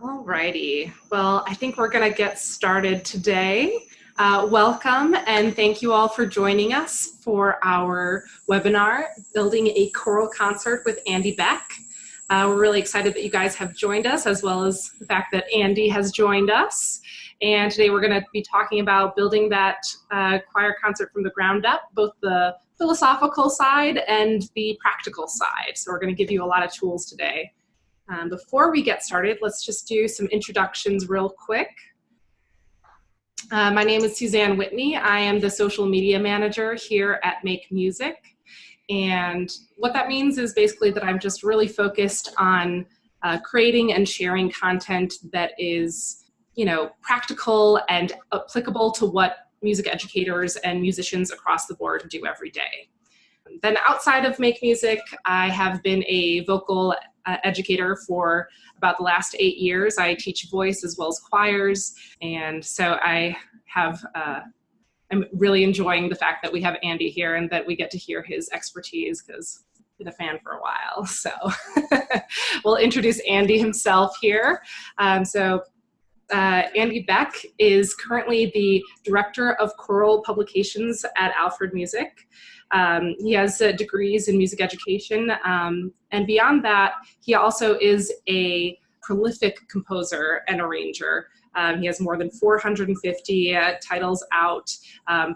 Alrighty, well, I think we're going to get started today. Welcome and thank you all for joining us for our webinar, Building a Choral Concert with Andy Beck. We're really excited that you guys have joined us, as well as the fact that Andy has joined us. And today we're going to be talking about building that choir concert from the ground up, both the philosophical side and the practical side. So we're going to give you a lot of tools today. Before we get started, let's just do some introductions real quick. My name is Suzanne Whitney. I am the social media manager here at MakeMusic. And what that means is basically that I'm just really focused on creating and sharing content that is, practical and applicable to what music educators and musicians across the board do every day. Then outside of MakeMusic, I have been a vocal educator for about the last 8 years. I teach voice as well as choirs, and so I'm really enjoying the fact that we have Andy here and that we get to hear his expertise because I've been a fan for a while. So we'll introduce Andy himself here. Andy Beck is currently the Director of Choral Publications at Alfred Music. He has degrees in music education, and beyond that, he also is a prolific composer and arranger. He has more than 450 titles out,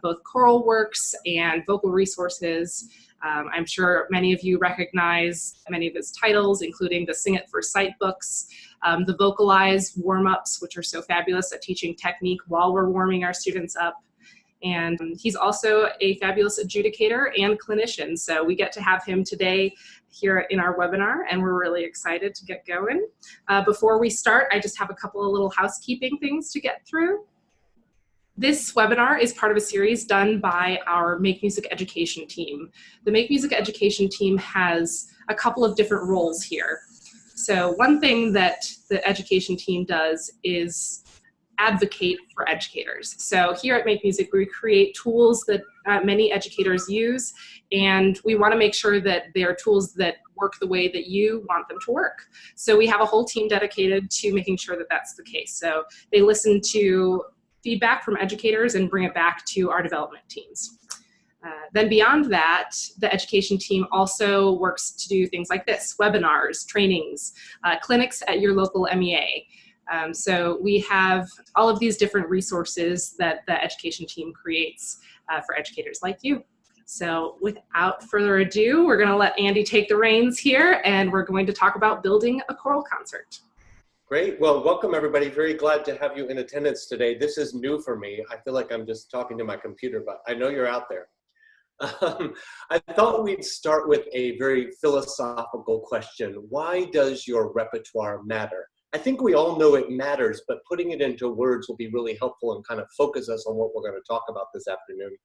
both choral works and vocal resources. I'm sure many of you recognize many of his titles, including the Sing It for Sight books, the Vocalize warm-ups, which are so fabulous at teaching technique while we're warming our students up. And he's also a fabulous adjudicator and clinician. So we get to have him today here in our webinar, and we're really excited to get going. Before we start, I just have a couple of little housekeeping things to get through. This webinar is part of a series done by our MakeMusic education team. The MakeMusic education team has a couple of different roles here. So one thing that the education team does is advocate for educators. So here at MakeMusic, we create tools that many educators use, and we want to make sure that they are tools that work the way that you want them to work. So we have a whole team dedicated to making sure that that's the case. So they listen to feedback from educators and bring it back to our development teams. Then beyond that, the education team also works to do things like this: webinars, trainings, clinics at your local MEA. So we have all of these different resources that the education team creates for educators like you. So without further ado, we're going to let Andy take the reins here, and we're going to talk about building a choral concert. Great. Well, welcome everybody. Very glad to have you in attendance today. This is new for me. I feel like I'm just talking to my computer, but I know you're out there. I thought we'd start with a very philosophical question. Why does your repertoire matter? I think we all know it matters, but putting it into words will be really helpful and kind of focus us on what we're going to talk about this afternoon.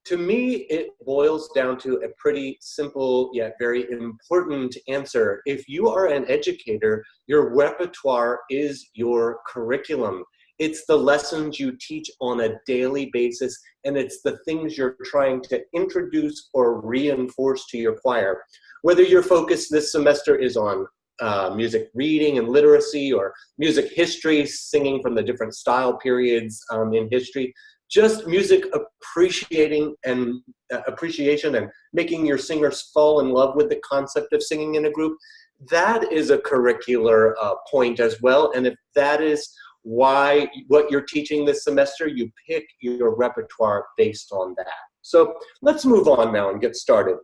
To me, it boils down to a pretty simple yet very important answer. If you are an educator, your repertoire is your curriculum. It's the lessons you teach on a daily basis, and it's the things you're trying to introduce or reinforce to your choir. Whether your focus this semester is on music reading and literacy, or music history, singing from the different style periods in history, just music appreciation and making your singers fall in love with the concept of singing in a group, that is a curricular point as well. And if that is what you're teaching this semester, you pick your repertoire based on that. So let's move on now and get started.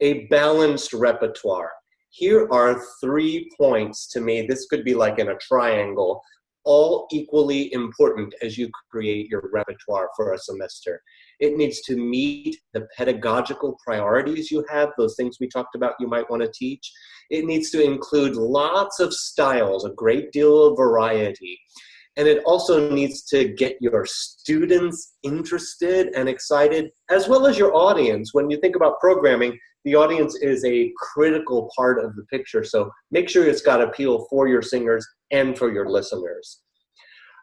A balanced repertoire. Here are 3 points to me. This could be like in a triangle, all equally important as you create your repertoire for a semester. It needs to meet the pedagogical priorities you have, those things we talked about you might want to teach. It needs to include lots of styles, a great deal of variety. And it also needs to get your students interested and excited, as well as your audience. When you think about programming, the audience is a critical part of the picture. So make sure it's got appeal for your singers and for your listeners.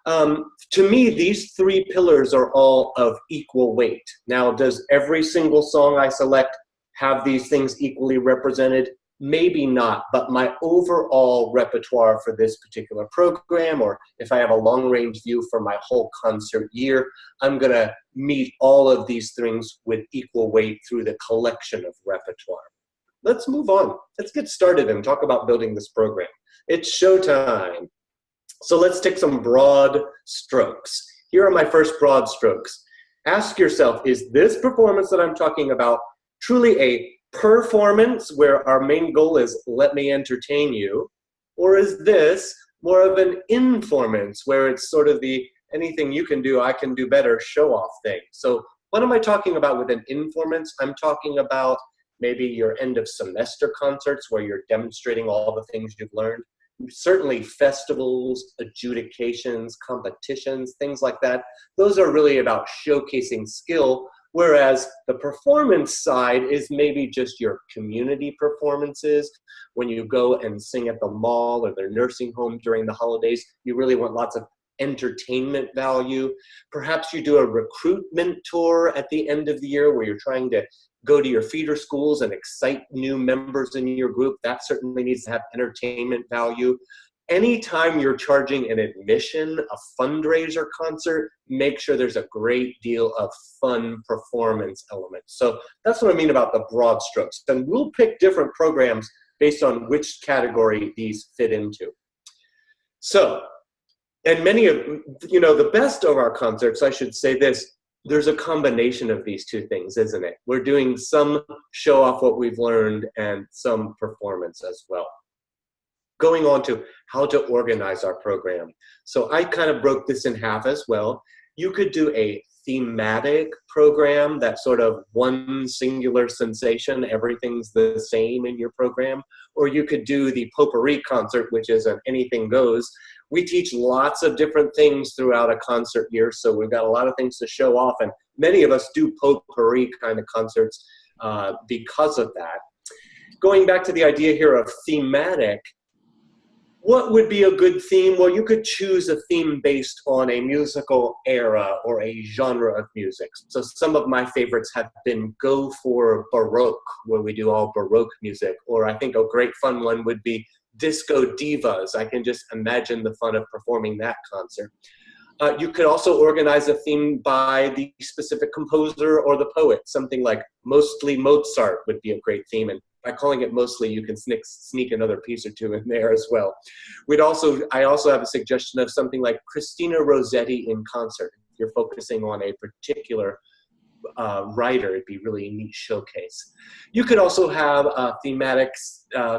To me, these 3 pillars are all of equal weight. Now, does every single song I select have these things equally represented? maybe not, but my overall repertoire for this particular program, or if I have a long-range view for my whole concert year, I'm gonna meet all of these things with equal weight through the collection of repertoire. Let's move on. Let's get started and talk about building this program. It's showtime. So let's take some broad strokes. Here are my first broad strokes. Ask yourself, is this performance that I'm talking about truly a performance where our main goal is let me entertain you? Or is this more of an informance where it's sort of the anything you can do, I can do better show off thing? So what am I talking about with an informance? I'm talking about maybe your end of semester concerts where you're demonstrating all the things you've learned. Certainly festivals, adjudications, competitions, things like that. Those are really about showcasing skill, whereas the performance side is maybe just your community performances. When you go and sing at the mall or the nursing home during the holidays, you really want lots of entertainment value. Perhaps you do a recruitment tour at the end of the year where you're trying to go to your feeder schools and excite new members in your group. That certainly needs to have entertainment value. Anytime you're charging an admission, a fundraiser concert, make sure there's a great deal of fun performance elements. So that's what I mean about the broad strokes. And we'll pick different programs based on which category these fit into. So, and many of, the best of our concerts, I should say this, there's a combination of these two things, isn't it? We're doing some show off what we've learned and some performance as well. Going on to how to organize our program. So I kind of broke this in half as well. You could do a thematic program, that sort of one singular sensation, everything's the same in your program. Or you could do the Potpourri concert, which is an anything goes. We teach lots of different things throughout a concert year, so we've got a lot of things to show off, and many of us do Potpourri kind of concerts because of that. Going back to the idea here of thematic, what would be a good theme? Well, you could choose a theme based on a musical era or a genre of music. So some of my favorites have been Go for Baroque, where we do all Baroque music, or I think a great fun one would be Disco Divas. I can just imagine the fun of performing that concert. You could also organize a theme by the specific composer or the poet. Something like Mostly Mozart would be a great theme, and by calling it mostly, you can sneak another piece or two in there as well. I also have a suggestion of something like Christina Rossetti in concert. If you're focusing on a particular writer, it'd be really a neat showcase. You could also have a thematic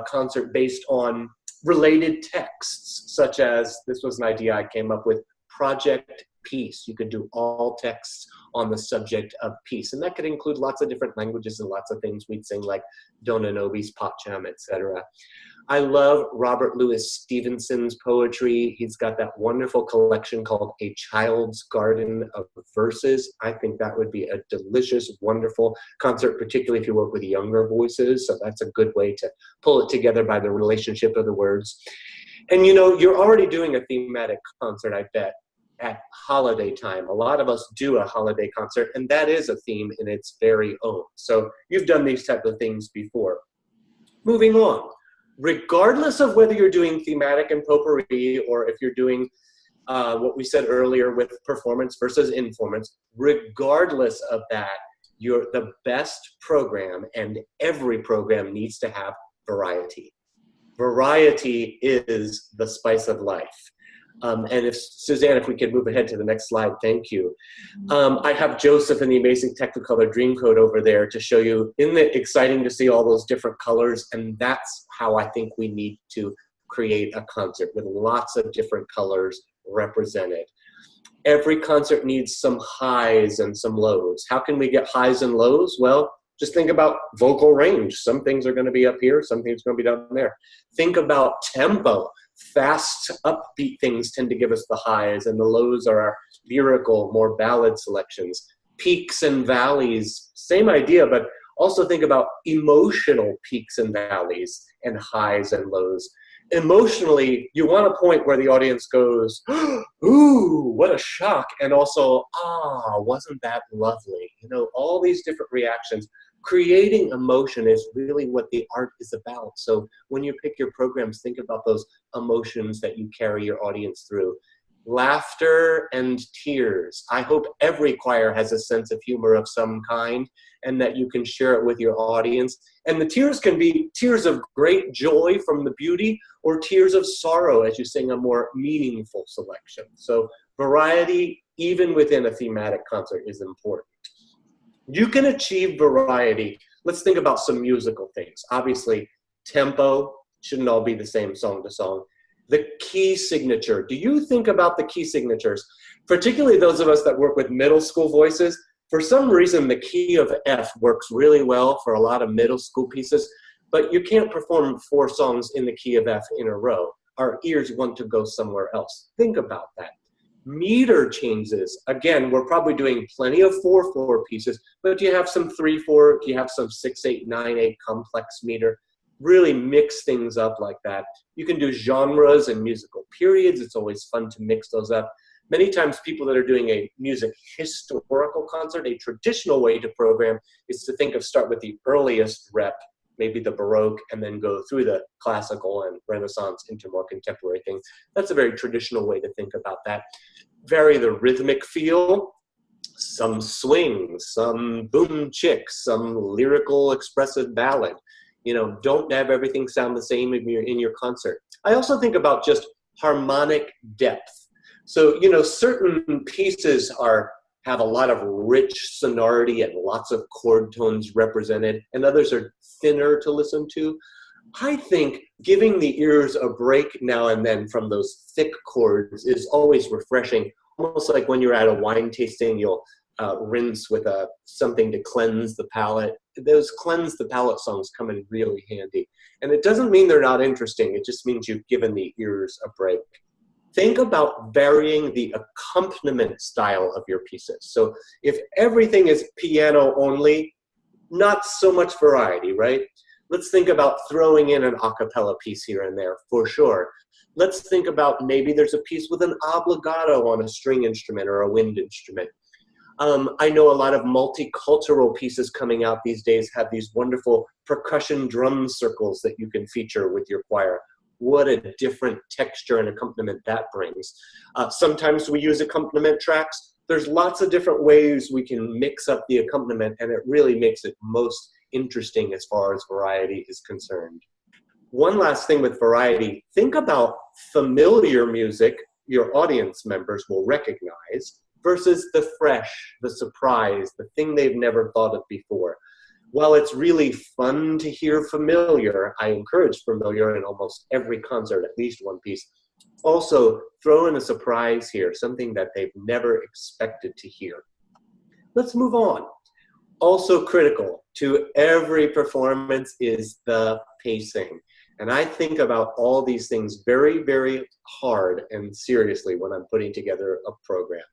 concert based on related texts, such as, this was an idea I came up with, Project Peace. You could do all texts on the subject of peace, and that could include lots of different languages and lots of things we'd sing, like Dona Nobis, Pacham, etc. I love Robert Louis Stevenson's poetry. He's got that wonderful collection called A Child's Garden of Verses. I think that would be a delicious, wonderful concert, particularly if you work with younger voices. So that's a good way to pull it together by the relationship of the words. And you're already doing a thematic concert, I bet, at holiday time. A lot of us do a holiday concert, and that is a theme in its very own. So you've done these type of things before. Moving on, regardless of whether you're doing thematic and potpourri, or if you're doing what we said earlier with performance versus informance, regardless of that, the best program, and every program needs to have variety. Variety is the spice of life. And if Suzanne, if we could move ahead to the next slide, thank you. I have Joseph in the amazing Technicolor Dreamcoat over there to show you. Isn't it exciting to see all those different colors? And that's how I think we need to create a concert, with lots of different colors represented. Every concert needs some highs and some lows. How can we get highs and lows? Well, just think about vocal range. Some things are going to be up here, some things are going to be down there. Think about tempo. Fast, upbeat things tend to give us the highs, and the lows are our lyrical, more ballad selections. Peaks and valleys, same idea, but also think about emotional peaks and valleys and highs and lows. Emotionally, you want a point where the audience goes, ooh, what a shock, and also, ah, wasn't that lovely? All these different reactions. creating emotion is really what the art is about. So when you pick your programs, think about those emotions that you carry your audience through. Laughter and tears. I hope every choir has a sense of humor of some kind and that you can share it with your audience. And the tears can be tears of great joy from the beauty or tears of sorrow as you sing a more meaningful selection. So variety, even within a thematic concert, is important. You can achieve variety. Let's think about some musical things. Obviously, tempo shouldn't all be the same song to song. The key signature. Do you think about the key signatures? Particularly those of us that work with middle school voices, for some reason the key of F works really well for a lot of middle school pieces, but you can't perform 4 songs in the key of F in a row. Our ears want to go somewhere else. Think about that. Meter changes. Again, we're probably doing plenty of 4/4 pieces, but do you have some 3/4? Do you have some 6/8, 9/8 complex meter? Really mix things up like that. You can do genres and musical periods. It's always fun to mix those up. Many times people that are doing a music historical concert, a traditional way to program is to start with the earliest rep, maybe the Baroque, and then go through the classical and Renaissance into more contemporary things. That's a very traditional way to think about that. Vary the rhythmic feel, some swings, some boom chicks, some lyrical expressive ballad. You know, don't have everything sound the same in your concert. I also think about just harmonic depth. So, you know, certain pieces have a lot of rich sonority and lots of chord tones represented, and others are thinner to listen to. I think giving the ears a break now and then from those thick chords is always refreshing. Almost like when you're at a wine tasting, you'll rinse with something to cleanse the palate. Those cleanse the palate songs come in really handy. And it doesn't mean they're not interesting. It just means you've given the ears a break. Think about varying the accompaniment style of your pieces. So if everything is piano only, not so much variety, right? Let's think about throwing in an a cappella piece here and there, for sure. Let's think about maybe there's a piece with an obligato on a string instrument or a wind instrument. I know a lot of multicultural pieces coming out these days have these wonderful percussion drum circles that you can feature with your choir. What a different texture and accompaniment that brings. Sometimes we use accompaniment tracks. There's lots of different ways we can mix up the accompaniment, and it really makes it most interesting as far as variety is concerned. One last thing with variety, think about familiar music your audience members will recognize versus the fresh, the surprise, the thing they've never thought of before. While it's really fun to hear familiar, I encourage familiar in almost every concert, at least one piece. Also, throw in a surprise here, something that they've never expected to hear. Let's move on. Also critical to every performance is the pacing. And I think about all these things very, very hard and seriously when I'm putting together a program.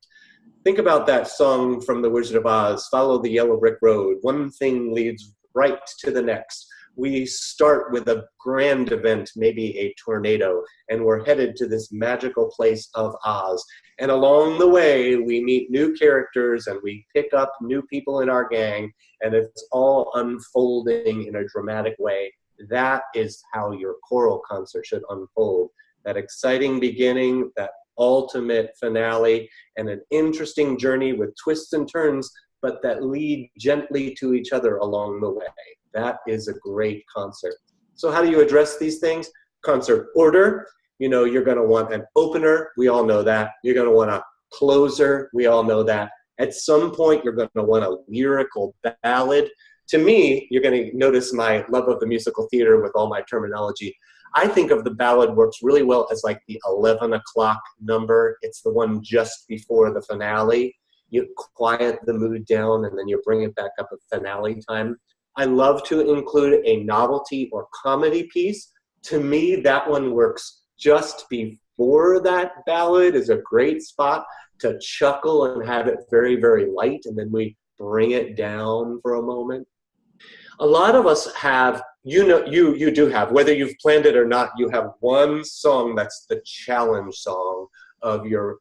Think about that song from The Wizard of Oz, Follow the Yellow Brick Road. One thing leads right to the next. We start with a grand event, maybe a tornado, and we're headed to this magical place of Oz. And along the way, we meet new characters and we pick up new people in our gang, and it's all unfolding in a dramatic way. That is how your choral concert should unfold. That exciting beginning, that ultimate finale, and an interesting journey with twists and turns, but that lead gently to each other along the way. That is a great concert. So how do you address these things? Concert order. You know, you're going to want an opener. We all know that. You're going to want a closer. We all know that. At some point, you're going to want a lyrical ballad. To me, you're going to notice my love of the musical theater with all my terminology. I think of the ballad works really well as like the 11 o'clock number. It's the one just before the finale. You quiet the mood down and then you bring it back up at finale time. I love to include a novelty or comedy piece. To me, that one works just before that ballad is a great spot to chuckle and have it very, very light, and then we bring it down for a moment. A lot of us have, you do have, whether you've planned it or not, you have one song that's the challenge song of your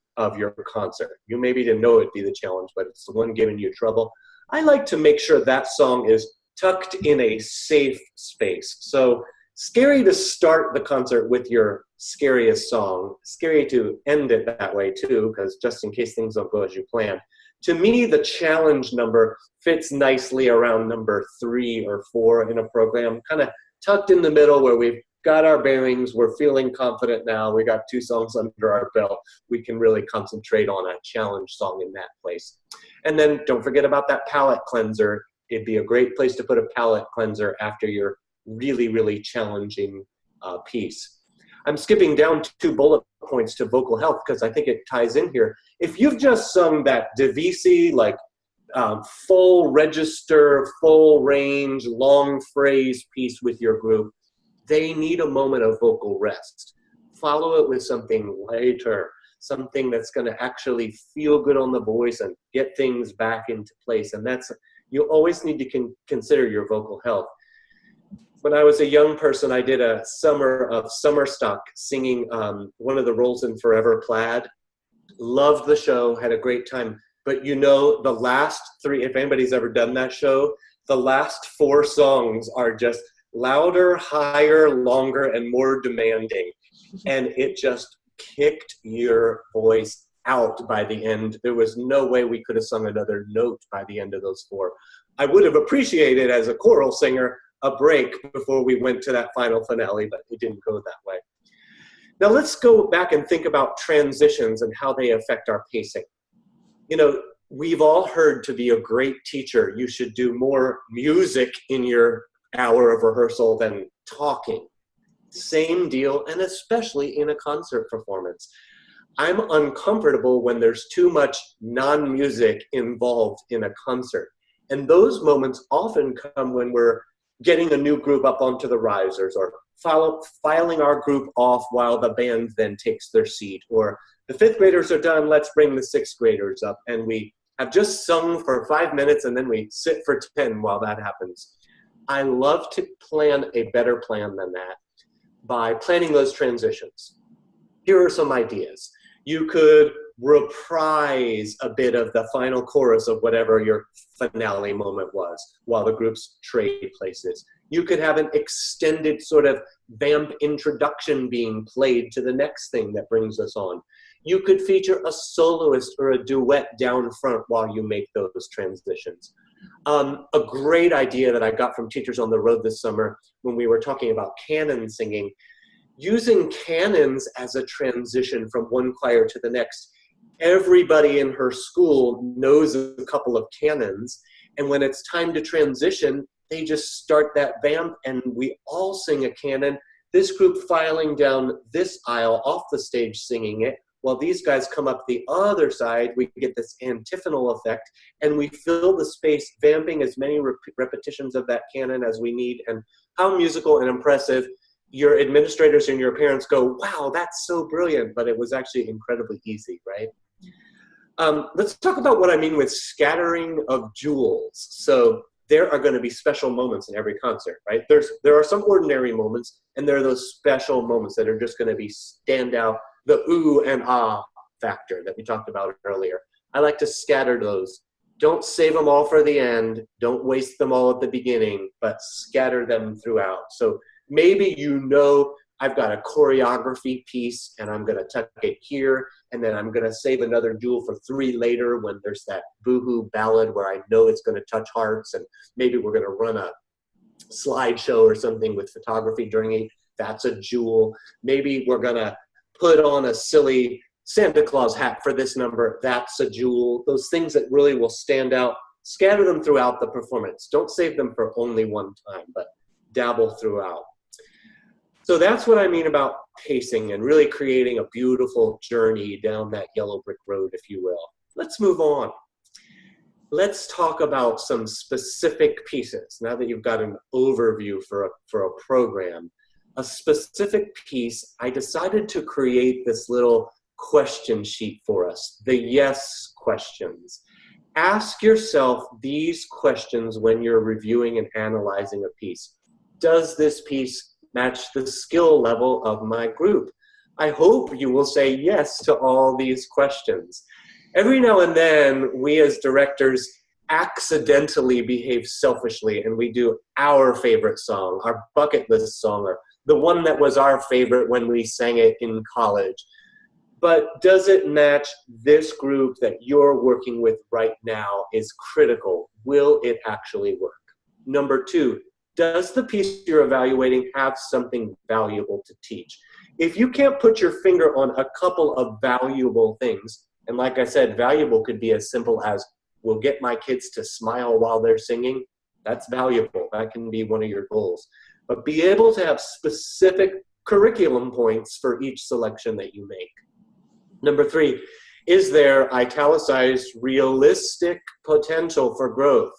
concert. You maybe didn't know it'd be the challenge, but it's the one giving you trouble. I like to make sure that song is tucked in a safe space. So scary to start the concert with your scariest song. Scary to end it that way too, because just in case things don't go as you plan. To me, the challenge number fits nicely around number 3 or 4 in a program, kind of tucked in the middle where we've got our bearings, we're feeling confident now, we got 2 songs under our belt, we can really concentrate on a challenge song in that place. And then don't forget about that palate cleanser. It'd be a great place to put a palate cleanser after your really, really challenging piece. I'm skipping down 2 bullet points to vocal health because I think it ties in here. If you've just sung that Divisi, like full register, full range, long phrase piece with your group, they need a moment of vocal rest. Follow it with something lighter, something that's going to actually feel good on the voice and get things back into place. And that's, you always need to consider your vocal health. When I was a young person, I did a summer of summer stock singing one of the roles in Forever Plaid. Loved the show, had a great time. But you know, the last 3, if anybody's ever done that show, the last 4 songs are just louder, higher, longer, and more demanding. And it just kicked your voice out by the end. There was no way we could have sung another note by the end of those 4. I would have appreciated, as a choral singer, a break before we went to that final finale, but it didn't go that way. Now let's go back and think about transitions and how they affect our pacing. You know, we've all heard to be a great teacher, you should do more music in your hour of rehearsal than talking. Same deal, and especially in a concert performance. I'm uncomfortable when there's too much non-music involved in a concert. And those moments often come when we're getting a new group up onto the risers, or filing our group off while the band then takes their seat, or the 5th graders are done, let's bring the 6th graders up, and we have just sung for 5 minutes and then we sit for 10 while that happens. I love to plan a better plan than that by planning those transitions. Here are some ideas. You could reprise a bit of the final chorus of whatever your finale moment was while the groups trade places. You could have an extended sort of vamp introduction being played to the next thing that brings us on. You could feature a soloist or a duet down front while you make those transitions. A great idea that I got from teachers on the road this summer when we were talking about canon singing, using canons as a transition from one choir to the next. Everybody in her school knows a couple of canons, and when it's time to transition, they just start that vamp and we all sing a canon. This group filing down this aisle off the stage singing it, while these guys come up the other side, we get this antiphonal effect, and we fill the space vamping as many repetitions of that canon as we need. And how musical and impressive. Your administrators and your parents go, wow, that's so brilliant, but it was actually incredibly easy, right? Let's talk about what I mean with scattering of jewels. So there are going to be special moments in every concert, right? There are some ordinary moments, and there are those special moments that are just going to be stand out, the ooh and ah factor that we talked about earlier. I like to scatter those. Don't save them all for the end. Don't waste them all at the beginning, but scatter them throughout. So maybe you know I've got a choreography piece and I'm going to tuck it here, and then I'm going to save another jewel for 3 later when there's that boohoo ballad where I know it's going to touch hearts, and maybe we're going to run a slideshow or something with photography during it. That's a jewel. Maybe we're going to put on a silly Santa Claus hat for this number. That's a jewel. Those things that really will stand out, scatter them throughout the performance. Don't save them for only one time, but dabble throughout. So that's what I mean about pacing and really creating a beautiful journey down that yellow brick road, if you will. Let's move on. Let's talk about some specific pieces. Now that you've got an overview for a program, a specific piece, I decided to create this little question sheet for us, the yes questions. Ask yourself these questions when you're reviewing and analyzing a piece. Does this piece match the skill level of my group? I hope you will say yes to all these questions. Every now and then, we as directors accidentally behave selfishly and we do our favorite song, our bucket list song, or the one that was our favorite when we sang it in college. But does it match this group that you're working with right now is critical. Will it actually work? Number two, does the piece you're evaluating have something valuable to teach? If you can't put your finger on a couple of valuable things, and like I said, valuable could be as simple as, will get my kids to smile while they're singing. That's valuable. That can be one of your goals. But be able to have specific curriculum points for each selection that you make. Number three, is there italicized realistic potential for growth?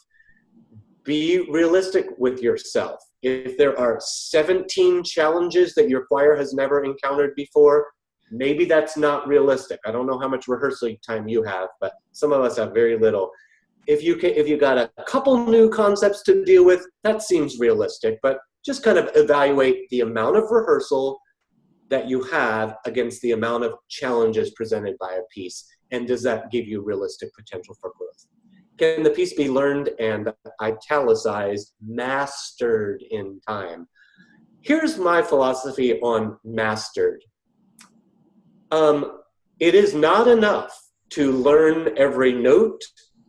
Be realistic with yourself. If there are 17 challenges that your choir has never encountered before, maybe that's not realistic. I don't know how much rehearsal time you have, but some of us have very little. If you got a couple new concepts to deal with, that seems realistic, but just kind of evaluate the amount of rehearsal that you have against the amount of challenges presented by a piece, and does that give you realistic potential for growth? Can the piece be learned and italicized, mastered in time? Here's my philosophy on mastered. It is not enough to learn every note,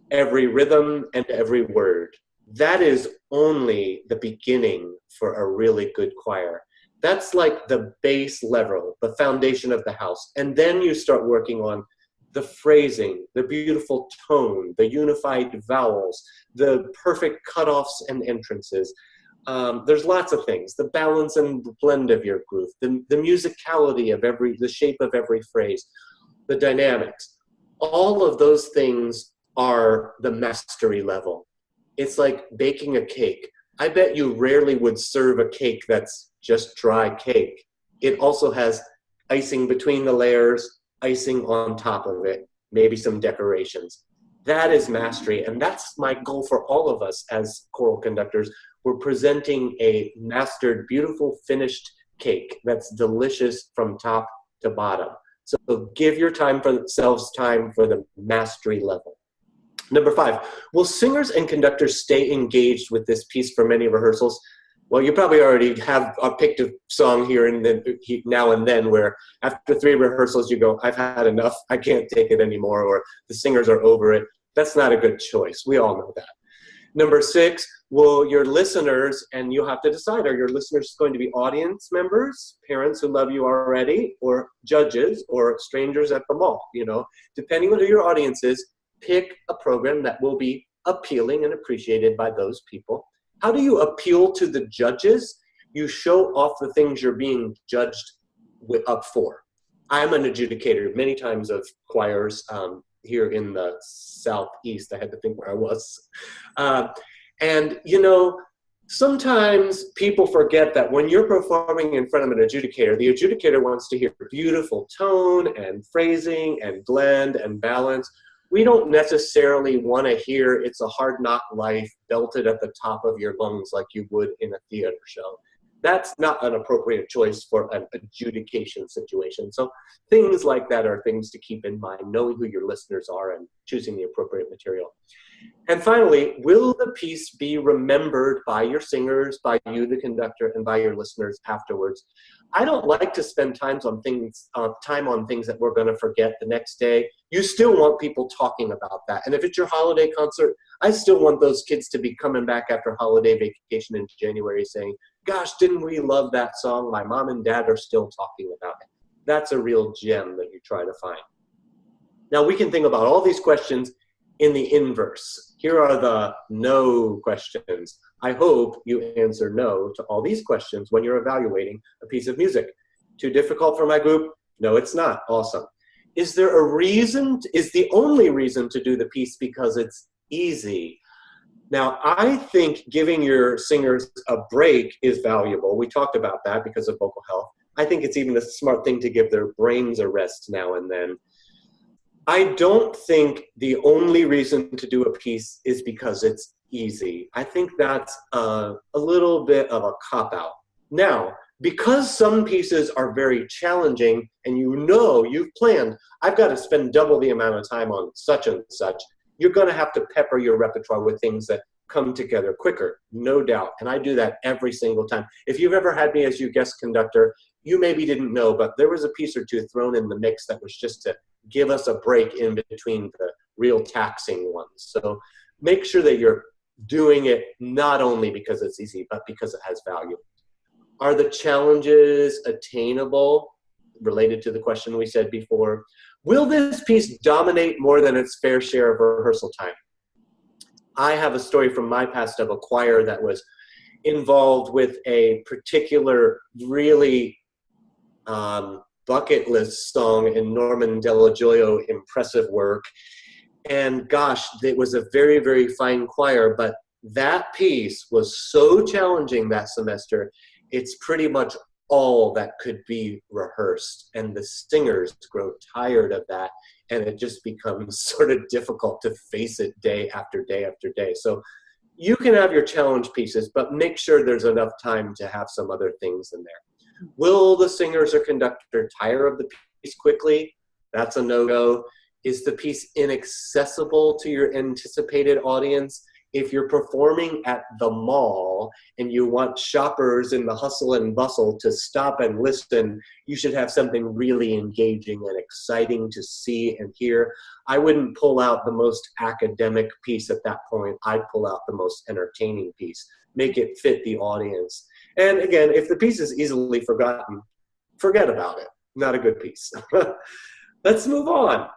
every rhythm, and every word. That is only the beginning for a really good choir. That's like the base level, the foundation of the house. And then you start working on the phrasing, the beautiful tone, the unified vowels, the perfect cutoffs and entrances. There's lots of things, the balance and blend of your groove, the musicality of the shape of every phrase, the dynamics. All of those things are the mastery level. It's like baking a cake. I bet you rarely would serve a cake that's just dry cake. It also has icing between the layers, icing on top of it, maybe some decorations. That is mastery, and that's my goal for all of us as choral conductors. We're presenting a mastered, beautiful, finished cake that's delicious from top to bottom. So give yourselves time for the mastery level. Number five, will singers and conductors stay engaged with this piece for many rehearsals? Well, you probably already have picked a song here and then, now and then, where after 3 rehearsals you go, I've had enough, I can't take it anymore, or the singers are over it. That's not a good choice. We all know that. Number 6, will your listeners, and you'll have to decide, are your listeners going to be audience members, parents who love you already, or judges, or strangers at the mall? You know, depending on who your audience is, pick a program that will be appealing and appreciated by those people. How do you appeal to the judges? You show off the things you're being judged up for. I'm an adjudicator many times of choirs here in the Southeast. I had to think where I was. And, you know, sometimes people forget that when you're performing in front of an adjudicator, the adjudicator wants to hear beautiful tone and phrasing and blend and balance. We don't necessarily want to hear "It's a Hard Knock Life" belted at the top of your lungs like you would in a theater show. That's not an appropriate choice for an adjudication situation. So things like that are things to keep in mind, knowing who your listeners are and choosing the appropriate material. And finally, will the piece be remembered by your singers, by you, the conductor, and by your listeners afterwards? I don't like to spend time on things that we're going to forget the next day. You still want people talking about that. And if it's your holiday concert, I still want those kids to be coming back after holiday vacation in January saying, gosh, didn't we love that song? My mom and dad are still talking about it. That's a real gem that you try to find. Now, we can think about all these questions in the inverse. Here are the no questions. I hope you answer no to all these questions when you're evaluating a piece of music. Too difficult for my group? No, it's not. Awesome. Is there a reason? Is the only reason to do the piece because it's easy? Now, I think giving your singers a break is valuable. We talked about that because of vocal health. I think it's even a smart thing to give their brains a rest now and then. I don't think the only reason to do a piece is because it's easy. I think that's a little bit of a cop-out. Now, because some pieces are very challenging and you know you've planned, I've got to spend double the amount of time on such and such, you're going to have to pepper your repertoire with things that come together quicker, no doubt. And I do that every single time. If you've ever had me as your guest conductor, you maybe didn't know, but there was a piece or two thrown in the mix that was just to give us a break in between the real taxing ones. So make sure that you're doing it not only because it's easy, but because it has value. Are the challenges attainable? Related to the question we said before, will this piece dominate more than its fair share of rehearsal time? I have a story from my past of a choir that was involved with a particular really bucket list song in Norman Delagiolio impressive work. And gosh, it was a very, very fine choir, but that piece was so challenging that semester. It's pretty much all that could be rehearsed, and the singers grow tired of that, and it just becomes sort of difficult to face it day after day after day. So you can have your challenge pieces, but make sure there's enough time to have some other things in there. Will the singers or conductor tire of the piece quickly? That's a no-go. Is the piece inaccessible to your anticipated audience? If you're performing at the mall and you want shoppers in the hustle and bustle to stop and listen, you should have something really engaging and exciting to see and hear. I wouldn't pull out the most academic piece at that point. I'd pull out the most entertaining piece. Make it fit the audience. And again, if the piece is easily forgotten, forget about it. Not a good piece. Let's move on.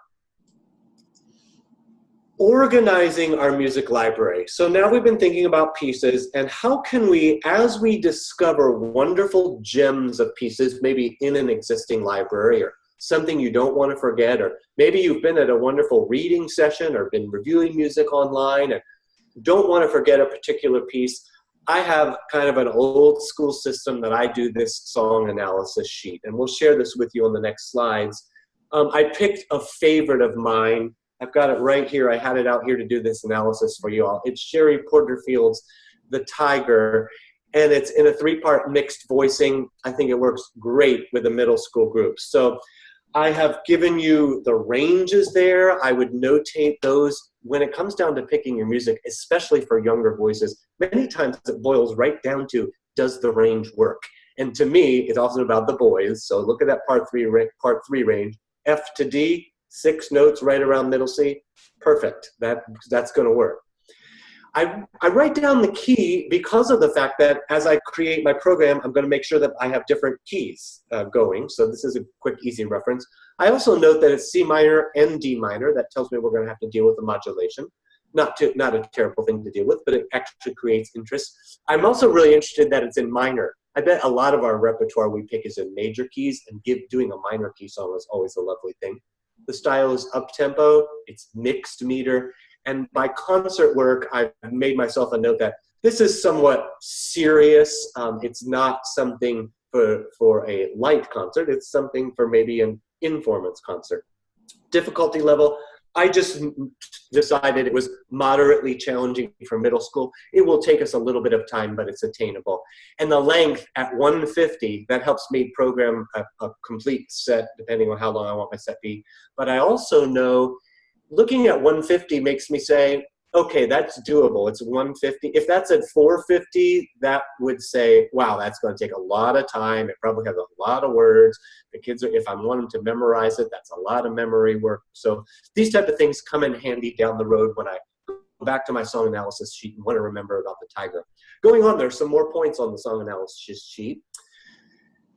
Organizing our music library. So now we've been thinking about pieces, and how can we, as we discover wonderful gems of pieces, maybe in an existing library or something you don't want to forget, or maybe you've been at a wonderful reading session or been reviewing music online and don't want to forget a particular piece. I have kind of an old school system that I do this song analysis sheet, and we'll share this with you on the next slides. I picked a favorite of mine. I've got it right here. I had it out here to do this analysis for you all. It's Sherry Porterfield's The Tiger, and it's in a 3-part mixed voicing. I think it works great with the middle school groups. So I have given you the ranges there. I would notate those when it comes down to picking your music, especially for younger voices. Many times it boils right down to, does the range work? And to me, it's also about the boys. So look at that part three range, F to D. 6 notes right around middle C, perfect. That's going to work. I write down the key because of the fact that as I create my program, I'm going to make sure that I have different keys going. So this is a quick, easy reference. I also note that it's C minor and D minor. That tells me we're going to have to deal with the modulation. Not a terrible thing to deal with, but it actually creates interest. I'm also really interested that it's in minor. I bet a lot of our repertoire we pick is in major keys, and doing a minor key song is always a lovely thing. The style is up-tempo, it's mixed meter, and by concert work, I've made myself a note that this is somewhat serious. It's not something for a light concert, it's something for maybe an Informance concert. Difficulty level, I just decided it was moderately challenging for middle school. It will take us a little bit of time, but it's attainable. And the length at 150, that helps me program a complete set, depending on how long I want my set to be. But I also know looking at 150 makes me say, okay, that's doable. It's 150. If that's at 450, that would say, wow, that's going to take a lot of time. It probably has a lot of words. The kids are, if I want them to memorize it, that's a lot of memory work. So these type of things come in handy down the road when I go back to my song analysis sheet and want to remember about the tiger. Going on, there's some more points on the song analysis sheet.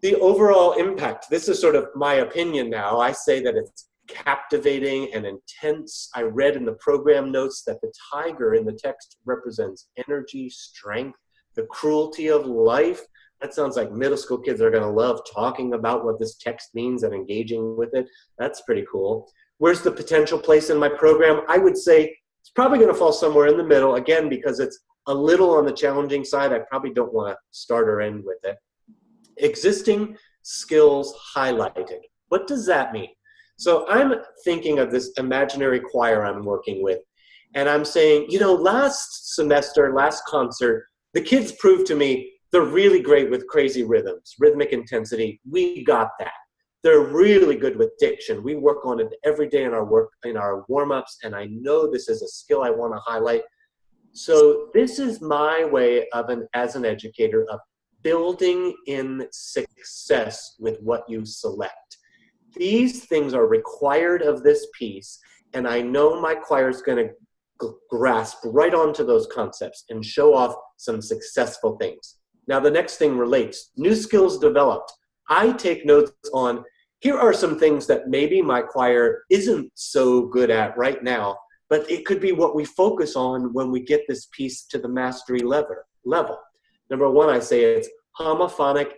The overall impact, this is sort of my opinion now. I say that it's captivating and intense. I read in the program notes that the tiger in the text represents energy, strength, the cruelty of life. That sounds like middle school kids are going to love talking about what this text means and engaging with it. That's pretty cool. Where's the potential place in my program? I would say it's probably going to fall somewhere in the middle, again, because it's a little on the challenging side. I probably don't want to start or end with it. Existing skills highlighted. What does that mean? So I'm thinking of this imaginary choir I'm working with, and I'm saying, you know, last semester, last concert, the kids proved to me they're really great with crazy rhythms, rhythmic intensity. We got that. They're really good with diction. We work on it every day in our work, in our warm-ups, and I know this is a skill I want to highlight. So this is my way of as an educator of building in success with what you select. These things are required of this piece, and I know my choir is going to grasp right onto those concepts and show off some successful things. Now the next thing relates, new skills developed. I take notes on, here are some things that maybe my choir isn't so good at right now, but it could be what we focus on when we get this piece to the mastery level. Number one, I say it's homophonic,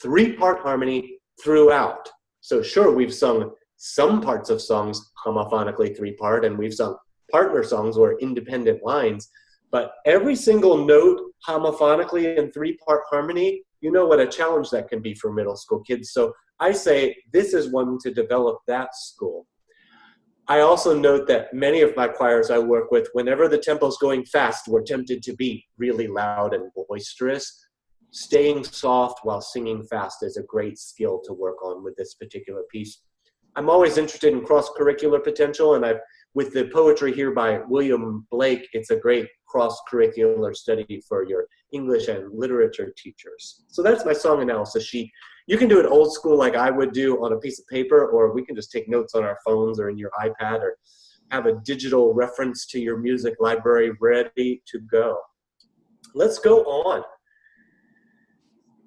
3-part harmony throughout. So sure, we've sung some parts of songs homophonically 3-part, and we've sung partner songs or independent lines, but every single note homophonically in 3-part harmony, you know what a challenge that can be for middle school kids. So I say this is one to develop that school. I also note that many of my choirs I work with, whenever the tempo's going fast, we're tempted to be really loud and boisterous. Staying soft while singing fast is a great skill to work on with this particular piece. I'm always interested in cross-curricular potential, and with the poetry here by William Blake, it's a great cross-curricular study for your English and literature teachers. So that's my song analysis sheet. You can do it old school like I would do on a piece of paper, or we can just take notes on our phones or in your iPad, or have a digital reference to your music library ready to go. Let's go on.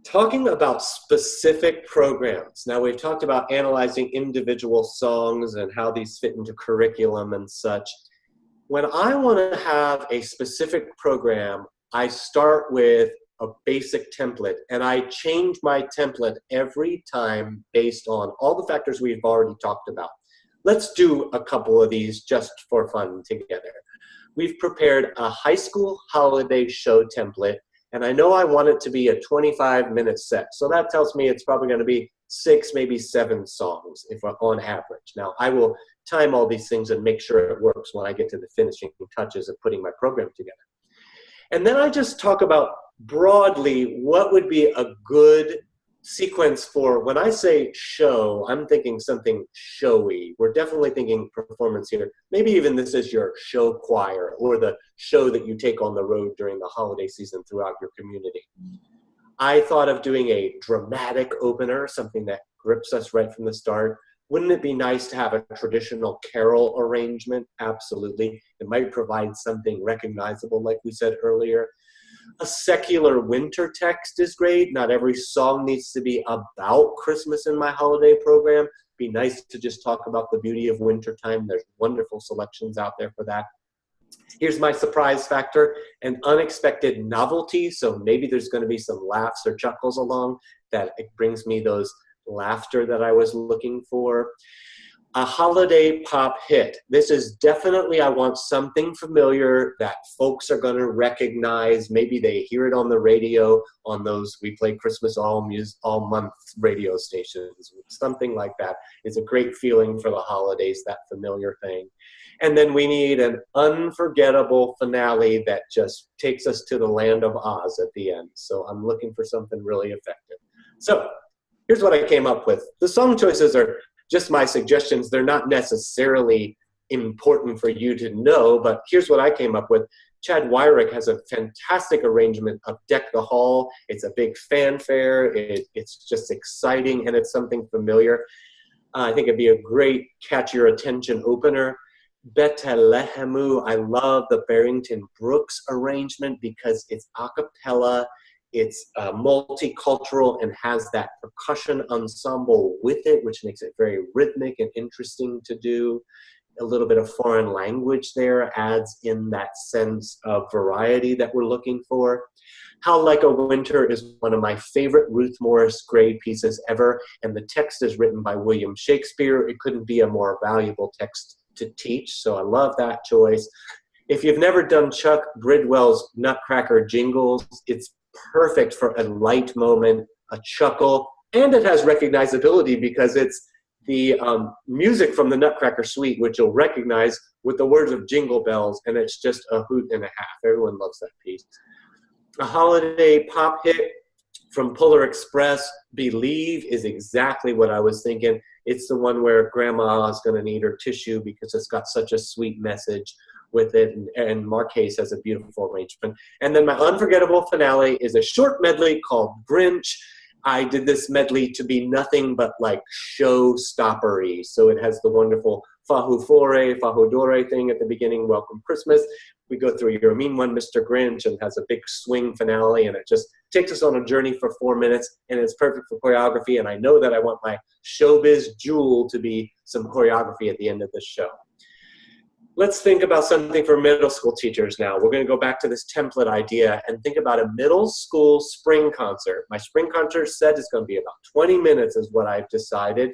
Talking about specific programs. Now we've talked about analyzing individual songs and how these fit into curriculum and such. When I want to have a specific program, I start with a basic template, and I change my template every time based on all the factors we've already talked about. Let's do a couple of these just for fun together. We've prepared a high school holiday show template, and I know I want it to be a 25-minute set. So that tells me it's probably going to be 6, maybe 7 songs if we're on average. Now, I will time all these things and make sure it works when I get to the finishing touches of putting my program together. And then I just talk about broadly what would be a good sequence for, when I say show, I'm thinking something showy. We're definitely thinking performance here. Maybe even this is your show choir, or the show that you take on the road during the holiday season throughout your community. I thought of doing a dramatic opener, something that grips us right from the start. Wouldn't it be nice to have a traditional carol arrangement? Absolutely. It might provide something recognizable, like we said earlier. A secular winter text is great. Not every song needs to be about Christmas in my holiday program. Be nice to just talk about the beauty of wintertime. There's wonderful selections out there for that. Here's my surprise factor, an unexpected novelty. So maybe there's going to be some laughs or chuckles along that it brings me those laughter that I was looking for. A holiday pop hit. This is definitely, I want something familiar that folks are going to recognize. Maybe they hear it on the radio, on those We Play Christmas All Month radio stations. Something like that is a great feeling for the holidays, that familiar thing. And then we need an unforgettable finale that just takes us to the land of Oz at the end. So I'm looking for something really effective. So here's what I came up with. The song choices are just my suggestions. They're not necessarily important for you to know, but here's what I came up with. Chad Wyrick has a fantastic arrangement of Deck the Hall. It's a big fanfare. It's just exciting, and it's something familiar. I think it'd be a great catch your attention opener. Betelehemu, I love the Barrington Brooks arrangement because it's a cappella. It's multicultural and has that percussion ensemble with it, which makes it very rhythmic and interesting to do. A little bit of foreign language there adds in that sense of variety that we're looking for. How Like a Winter is one of my favorite Ruth Morris Gray pieces ever, and the text is written by William Shakespeare. It couldn't be a more valuable text to teach, so I love that choice. If you've never done Chuck Bridwell's Nutcracker Jingles, it's perfect for a light moment, a chuckle, and it has recognizability because it's the music from the Nutcracker Suite, which you'll recognize with the words of Jingle Bells, and it's just a hoot and a half. Everyone loves that piece. A holiday pop hit, From Polar Express, Believe is exactly what I was thinking. It's the one where grandma is going to need her tissue because it's got such a sweet message with it, and Marquez has a beautiful arrangement. And then my unforgettable finale is a short medley called Grinch. I did this medley to be nothing but like showstoppery. So it has the wonderful Fahu Fore, Fahu Dore thing at the beginning, Welcome Christmas. We go through You're a Mean One, Mr. Grinch, and has a big swing finale, and it just takes us on a journey for 4 minutes, and it's perfect for choreography, and I know that I want my showbiz jewel to be some choreography at the end of the show. Let's think about something for middle school teachers now. We're going to go back to this template idea and think about a middle school spring concert. My spring concert set is going to be about 20 minutes is what I've decided.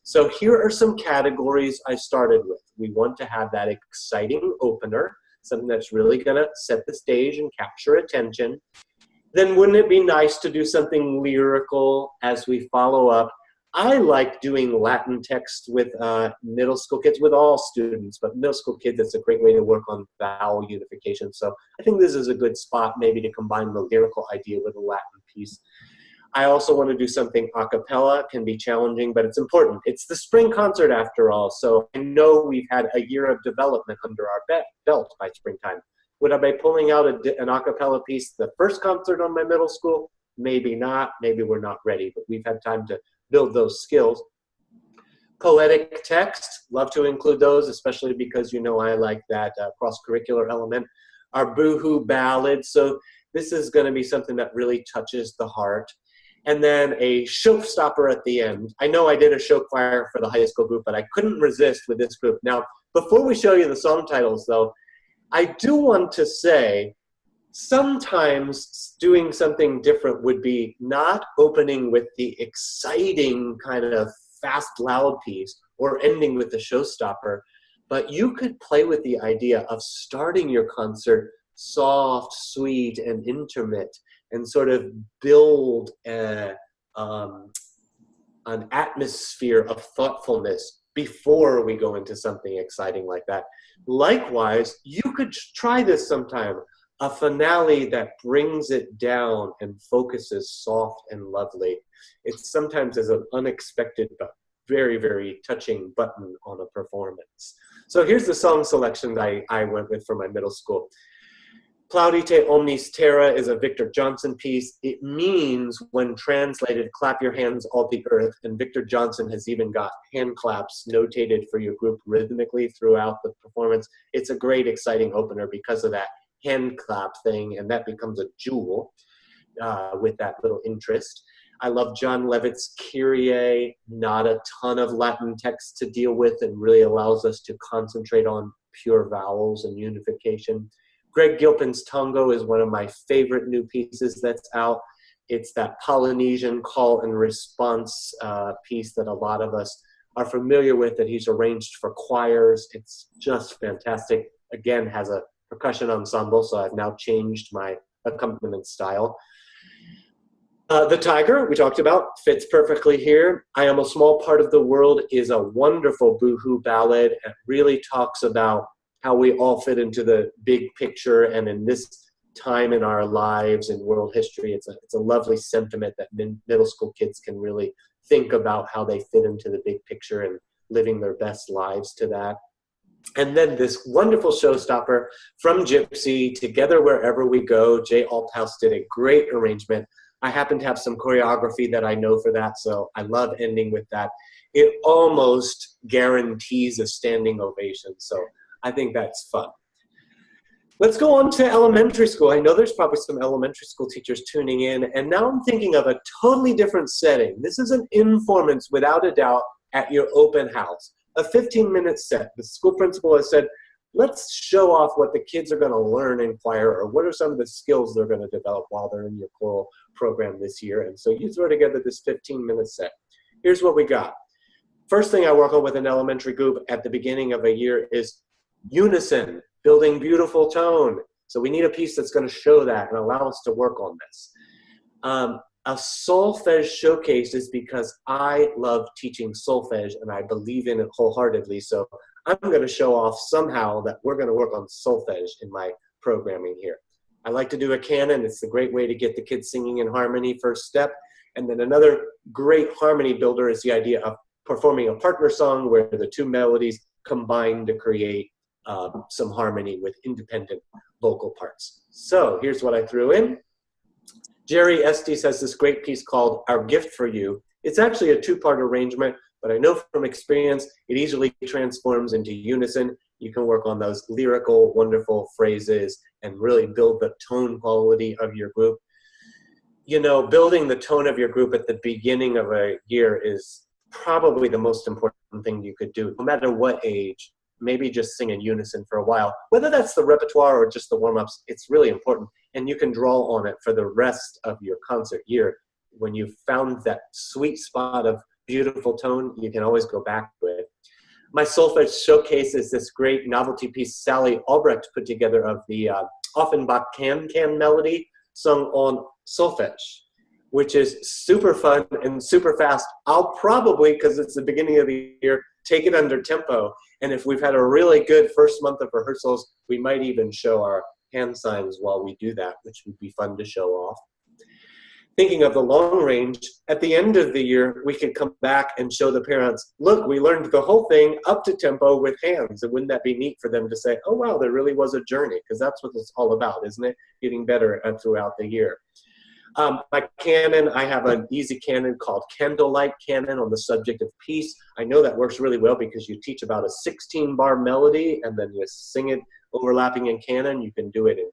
So here are some categories I started with. We want to have that exciting opener, something that's really going to set the stage and capture attention. Then wouldn't it be nice to do something lyrical as we follow up? I like doing Latin text with middle school kids, with all students, but middle school kids, it's a great way to work on vowel unification. So I think this is a good spot maybe to combine the lyrical idea with a Latin piece. I also want to do something a cappella. Can be challenging, but it's important. It's the spring concert after all, so I know we've had a year of development under our belt by springtime. Would I be pulling out an a cappella piece the first concert on my middle school? Maybe not. Maybe we're not ready, but we've had time to build those skills. Poetic text, love to include those, especially because you know I like that cross-curricular element. Our boohoo ballad, so this is going to be something that really touches the heart. And then a showstopper at the end. I know I did a show choir for the high school group, but I couldn't resist with this group. Now, before we show you the song titles, though, I do want to say sometimes doing something different would be not opening with the exciting kind of fast, loud piece or ending with the showstopper, but you could play with the idea of starting your concert soft, sweet, and intimate, and sort of build an atmosphere of thoughtfulness before we go into something exciting like that. Likewise, you could try this sometime, a finale that brings it down and focuses soft and lovely. It sometimes is an unexpected but very, very touching button on a performance. So here's the song selection I went with for my middle school. Plaudite omnis terra is a Victor Johnson piece. It means, when translated, clap your hands all the earth, and Victor Johnson has even got hand claps notated for your group rhythmically throughout the performance. It's a great, exciting opener because of that hand clap thing, and that becomes a jewel with that little interest. I love John Levitt's Kyrie, not a ton of Latin text to deal with, and really allows us to concentrate on pure vowels and unification. Greg Gilpin's Tango is one of my favorite new pieces that's out. It's that Polynesian call and response piece that a lot of us are familiar with, that he's arranged for choirs. It's just fantastic. Again, has a percussion ensemble, so I've now changed my accompaniment style. The Tiger, we talked about, fits perfectly here. I Am a Small Part of the World is a wonderful boohoo ballad. It really talks about how we all fit into the big picture, and in this time in our lives in world history, it's a lovely sentiment that middle school kids can really think about how they fit into the big picture and living their best lives to that. And then this wonderful showstopper from Gypsy, Together Wherever We Go. Jay Althouse did a great arrangement. I happen to have some choreography that I know for that, so I love ending with that. It almost guarantees a standing ovation, so I think that's fun. Let's go on to elementary school. I know there's probably some elementary school teachers tuning in, and now I'm thinking of a totally different setting. This is an Informance, without a doubt, at your open house. A 15-minute set. The school principal has said, let's show off what the kids are going to learn in choir, or what are some of the skills they're going to develop while they're in your choral program this year. And so you throw together this 15-minute set. Here's what we got. First thing I work on with an elementary group at the beginning of a year is unison, building beautiful tone. So we need a piece that's going to show that and allow us to work on this. A solfege showcase is because I love teaching solfege and I believe in it wholeheartedly. So I'm going to show off somehow that we're going to work on solfege in my programming here. I like to do a canon. It's a great way to get the kids singing in harmony, first step. And then another great harmony builder is the idea of performing a partner song where the two melodies combine to create some harmony with independent vocal parts. So here's what I threw in. Jerry Estes has this great piece called Our Gift for You. It's actually a two-part arrangement, but I know from experience it easily transforms into unison. You can work on those lyrical, wonderful phrases and really build the tone quality of your group. You know, building the tone of your group at the beginning of a year is probably the most important thing you could do, no matter what age. Maybe just sing in unison for a while. Whether that's the repertoire or just the warm-ups, it's really important. And you can draw on it for the rest of your concert year. When you've found that sweet spot of beautiful tone, you can always go back to it. My solfege showcase is this great novelty piece Sally Albrecht put together of the Offenbach Can-Can melody sung on solfege, which is super fun and super fast. I'll probably, because it's the beginning of the year, take it under tempo. And if we've had a really good first month of rehearsals, we might even show our hand signs while we do that, which would be fun to show off. Thinking of the long range, at the end of the year, we could come back and show the parents, look, we learned the whole thing up to tempo with hands. And wouldn't that be neat for them to say, oh, wow, there really was a journey? Because that's what it's all about, isn't it? Getting better throughout the year. My canon, I have an easy canon called Candlelight Canon on the subject of peace. I know that works really well because you teach about a 16-bar melody and then you sing it overlapping in canon. You can do it in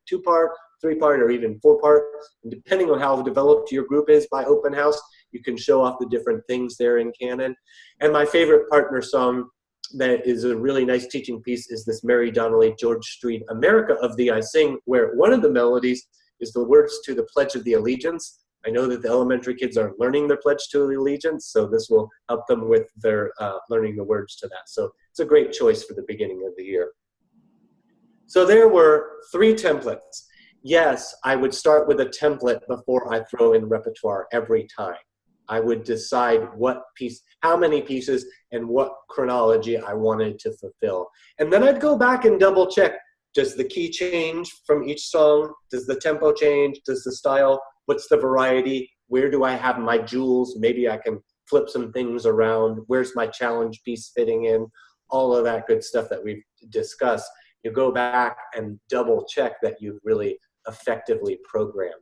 two-part, three-part, or even four-part. And depending on how developed your group is by open house, you can show off the different things there in canon. And my favorite partner song that is a really nice teaching piece is this Mary Donnelly, George Strait, America of Thee I Sing, where one of the melodies is the words to the Pledge of the Allegiance. I know that the elementary kids are learning their Pledge to Allegiance, so this will help them with their learning the words to that. So it's a great choice for the beginning of the year. So there were 3 templates. Yes, I would start with a template before I throw in repertoire every time. I would decide what piece, how many pieces, and what chronology I wanted to fulfill. And then I'd go back and double check. Does the key change from each song? Does the tempo change? Does the style? What's the variety? Where do I have my jewels? Maybe I can flip some things around. Where's my challenge piece fitting in? All of that good stuff that we've discussed. You go back and double check that you've really effectively programmed.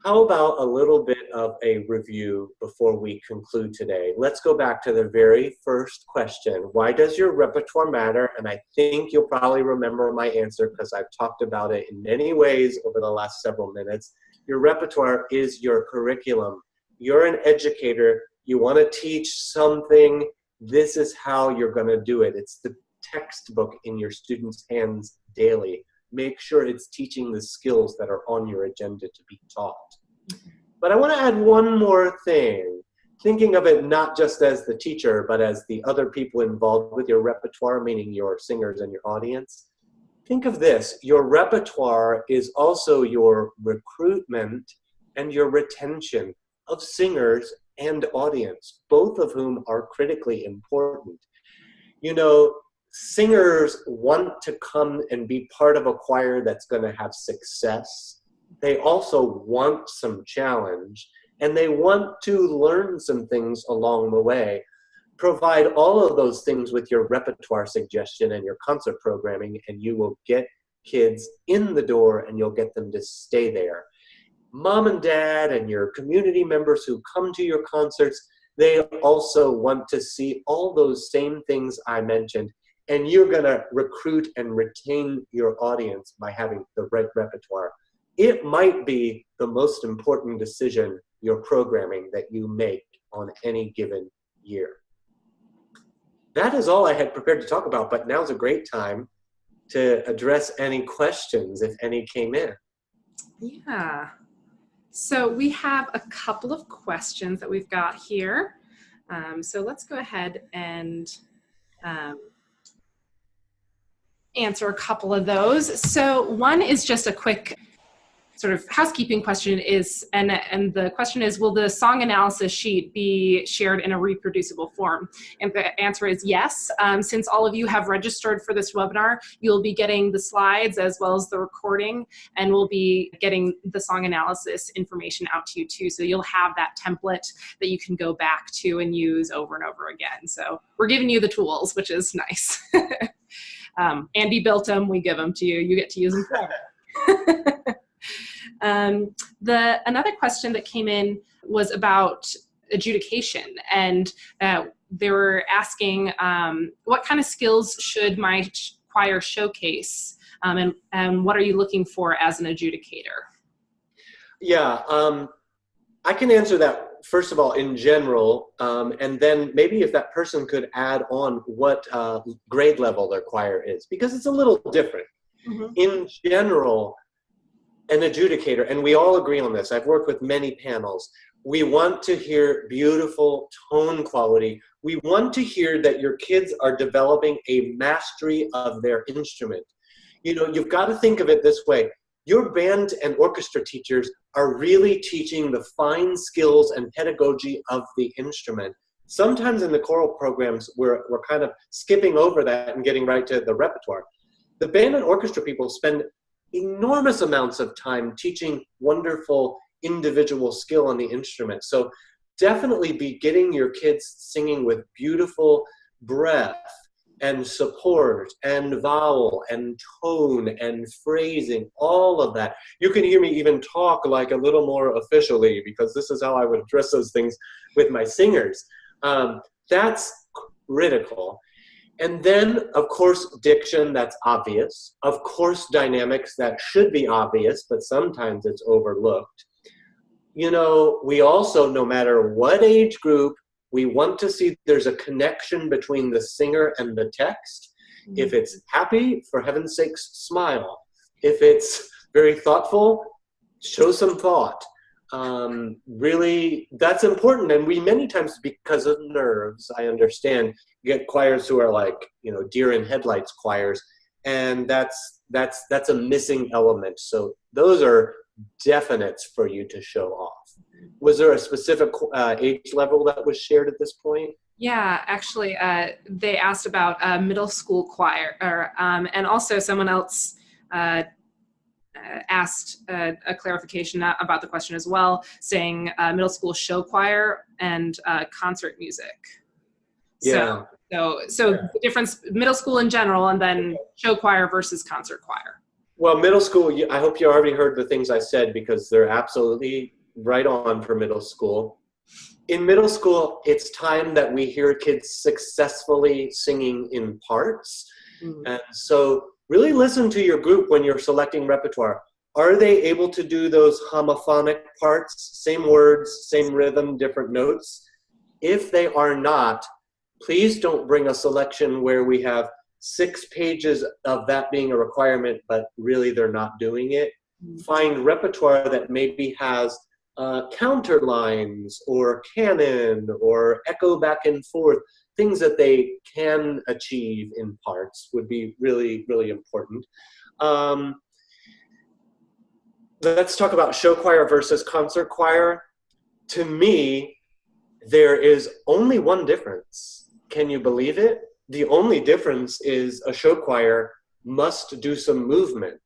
How about a little bit of a review before we conclude today? Let's go back to the very first question. Why does your repertoire matter? And I think you'll probably remember my answer because I've talked about it in many ways over the last several minutes. Your repertoire is your curriculum. You're an educator. You want to teach something. This is how you're going to do it. It's the textbook in your students' hands daily. Make sure it's teaching the skills that are on your agenda to be taught. But I want to add one more thing, thinking of it not just as the teacher, but as the other people involved with your repertoire, meaning your singers and your audience. Think of this, your repertoire is also your recruitment and your retention of singers and audience, both of whom are critically important. You know, singers want to come and be part of a choir that's going to have success. They also want some challenge, and they want to learn some things along the way. Provide all of those things with your repertoire suggestion and your concert programming, and you will get kids in the door and you'll get them to stay there. Mom and dad and your community members who come to your concerts, they also want to see all those same things I mentioned. And you're going to recruit and retain your audience by having the right repertoire. It might be the most important decision, your programming, that you make on any given year. That is all I had prepared to talk about, but now's a great time to address any questions, if any came in. Yeah. So we have a couple of questions that we've got here. So let's go ahead and answer a couple of those. So one is just a quick sort of housekeeping question is, and the question is, will the song analysis sheet be shared in a reproducible form? And the answer is yes. Since all of you have registered for this webinar, you'll be getting the slides as well as the recording, and we'll be getting the song analysis information out to you too. So you'll have that template that you can go back to and use over and over again. So we're giving you the tools, which is nice. Andy built them, we give them to you. You get to use them forever. Another question that came in was about adjudication, and they were asking what kind of skills should my choir showcase, and what are you looking for as an adjudicator? Yeah, I can answer that first of all in general, and then maybe if that person could add on what grade level their choir is, because it's a little different. Mm-hmm. In general, an adjudicator, and we all agree on this, I've worked with many panels, we want to hear beautiful tone quality. We want to hear that your kids are developing a mastery of their instrument. You know, you've got to think of it this way. Your band and orchestra teachers are really teaching the fine skills and pedagogy of the instrument. Sometimes in the choral programs, we're kind of skipping over that and getting right to the repertoire. The band and orchestra people spend enormous amounts of time teaching wonderful individual skill on the instrument. So definitely be getting your kids singing with beautiful breath and support and vowel and tone and phrasing, all of that. You can hear me even talk like a little more officially, because this is how I would address those things with my singers. That's critical. And then, of course, diction, that's obvious. Of course, dynamics, that should be obvious, but sometimes it's overlooked. You know, we also, no matter what age group, we want to see there's a connection between the singer and the text. Mm-hmm. If it's happy, for heaven's sakes, smile. If it's very thoughtful, show some thought. Really, that's important. And we many times, because of nerves, I understand, get choirs who are like, you know, deer in headlights choirs, and that's a missing element. So those are definites for you to show off. Was there a specific age level that was shared at this point? Yeah, actually, they asked about middle school choir, and also someone else asked a clarification about the question as well, saying middle school show choir and concert music. Yeah. So the difference, middle school in general, and then show choir versus concert choir. Well, middle school, I hope you already heard the things I said, because they're absolutely right on for middle school. In middle school, it's time that we hear kids successfully singing in parts. Mm-hmm. And so really listen to your group when you're selecting repertoire. Are they able to do those homophonic parts, same words, same rhythm, different notes? If they are not, please don't bring a selection where we have 6 pages of that being a requirement, but really they're not doing it. Mm-hmm. Find repertoire that maybe has counter lines or canon or echo back and forth. Things that they can achieve in parts would be really, really important. Let's talk about show choir versus concert choir. To me, there is only one difference. Can you believe it? The only difference is a show choir must do some movement.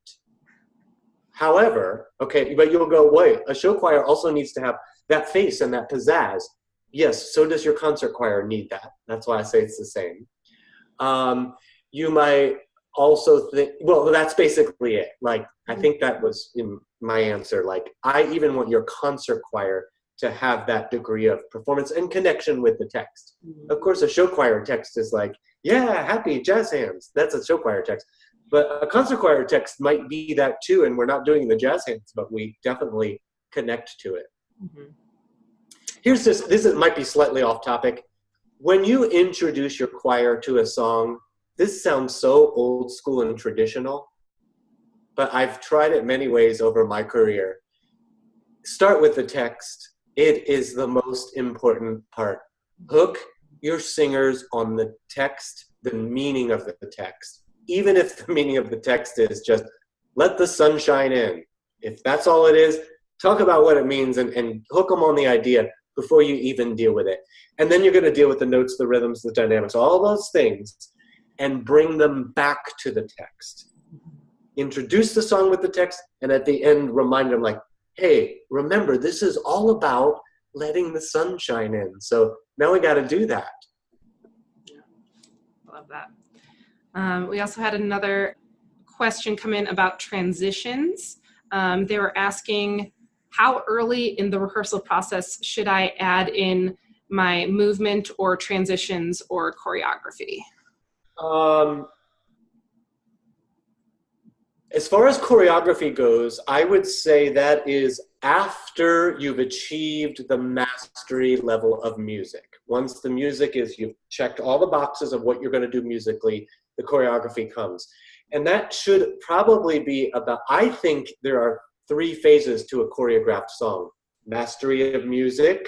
However, okay, but you'll go, wait, a show choir also needs to have that face and that pizzazz. Yes, so does your concert choir need that. That's why I say it's the same. You might also think, well, that's basically it. Like, I think that was in my answer. Like, I even want your concert choir to have that degree of performance and connection with the text. Mm-hmm. Of course, a show choir text is like, yeah, happy jazz hands. That's a show choir text. But a concert choir text might be that too, and we're not doing the jazz hands, but we definitely connect to it. Mm-hmm. Here's this might be slightly off topic. When you introduce your choir to a song, this sounds so old school and traditional, but I've tried it many ways over my career. Start with the text. It is the most important part. Hook your singers on the text, the meaning of the text. Even if the meaning of the text is just, let the sun shine in. If that's all it is, talk about what it means and hook them on the idea before you even deal with it. And then you're going to deal with the notes, the rhythms, the dynamics, all those things, and bring them back to the text. Introduce the song with the text, and at the end, remind them like, hey, remember, this is all about letting the sun shine in. So now we got to do that. Yeah, love that. We also had another question come in about transitions. They were asking, how early in the rehearsal process should I add in my movement or transitions or choreography? As far as choreography goes, I would say that is after you've achieved the mastery level of music. Once the music is, you've checked all the boxes of what you're going to do musically, the choreography comes. And that should probably be about, I think there are 3 phases to a choreographed song. Mastery of music,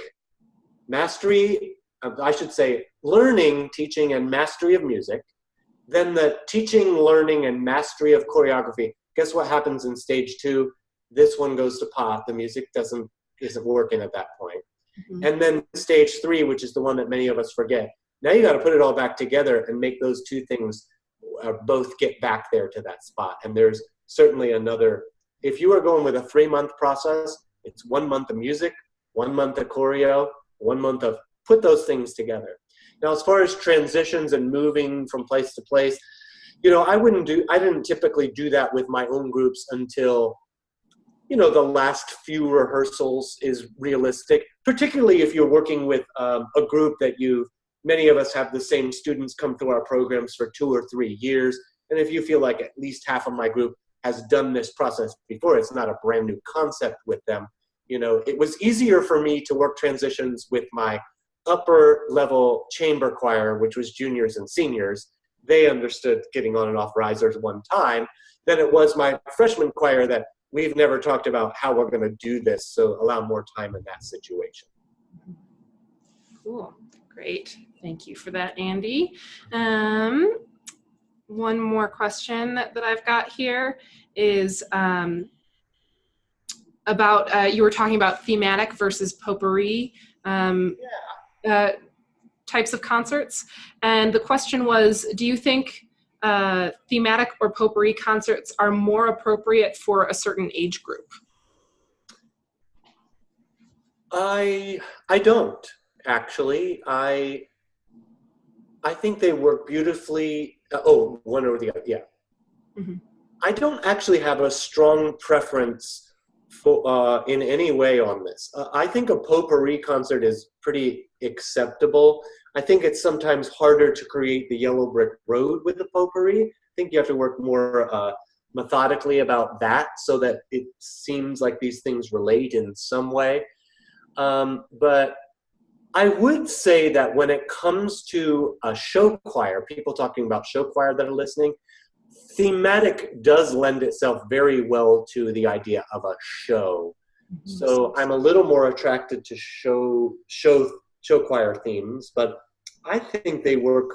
learning, teaching, and mastery of music. Then the teaching, learning, and mastery of choreography. Guess what happens in stage 2? This one goes to pot. The music isn't working at that point. Mm-hmm. And then stage 3, which is the one that many of us forget. Now you got to put it all back together and make those 2 things both get back there to that spot. And there's certainly another. If you are going with a 3-month process, it's 1 month of music, 1 month of choreo, 1 month of put those things together. Now, as far as transitions and moving from place to place, I didn't typically do that with my own groups until, the last few rehearsals is realistic, particularly if you're working with a group that many of us have the same students come through our programs for 2 or 3 years. And if you feel like at least half of my group has done this process before, it's not a brand new concept with them. It was easier for me to work transitions with my upper level chamber choir, which was juniors and seniors. They understood getting on and off risers one time. Then it was my freshman choir that we've never talked about how we're going to do this, so allow more time in that situation. Cool. Great. Thank you for that, Andy. One more question that I've got here is about, you were talking about thematic versus potpourri types of concerts. And the question was, do you think thematic or potpourri concerts are more appropriate for a certain age group? I don't, actually. I think they work beautifully. One or the other, yeah. Mm-hmm. I don't actually have a strong preference for in any way on this. I think a potpourri concert is pretty acceptable. I think it's sometimes harder to create the yellow brick road with the potpourri. I think you have to work more methodically about that so that it seems like these things relate in some way. But I would say that when it comes to a show choir, people talking about show choir that are listening, thematic does lend itself very well to the idea of a show. Mm-hmm. So I'm a little more attracted to show choir themes, but I think they work